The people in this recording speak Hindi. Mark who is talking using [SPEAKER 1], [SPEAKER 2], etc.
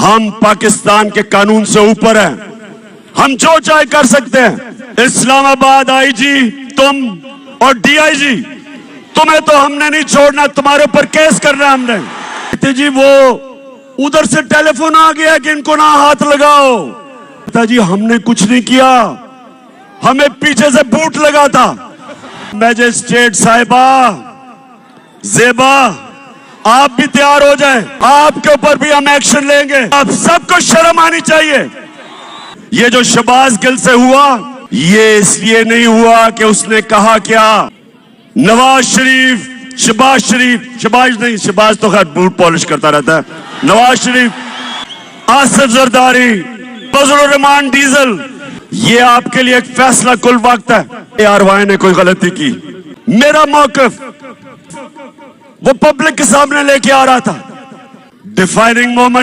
[SPEAKER 1] हम पाकिस्तान के कानून से ऊपर हैं, हम जो चाहे कर सकते हैं। इस्लामाबाद आईजी तुम और डीआईजी, तुम्हें तो हमने नहीं छोड़ना, तुम्हारे ऊपर केस करना हमने। जी वो उधर से टेलीफोन आ गया कि इनको ना हाथ लगाओ। पिताजी हमने कुछ नहीं किया, हमें पीछे से बूट लगा था। मैजिस्ट्रेट साहिबा, जेबा, आप भी तैयार हो जाएं, आपके ऊपर भी हम एक्शन लेंगे। आप सबको शर्म आनी चाहिए। ये जो शहबाज गिल से हुआ, ये इसलिए नहीं हुआ कि उसने कहा क्या, नवाज शरीफ, शहबाज तो खैर बूट पॉलिश करता रहता है, नवाज शरीफ, आसिफ जरदारी, फजलुर रहमान डीजल, ये आपके लिए एक फैसला कुल वक्त है। आरवाई ने कोई गलती की, मेरा मौकफ वो पब्लिक के सामने लेके आ रहा था। Defining moment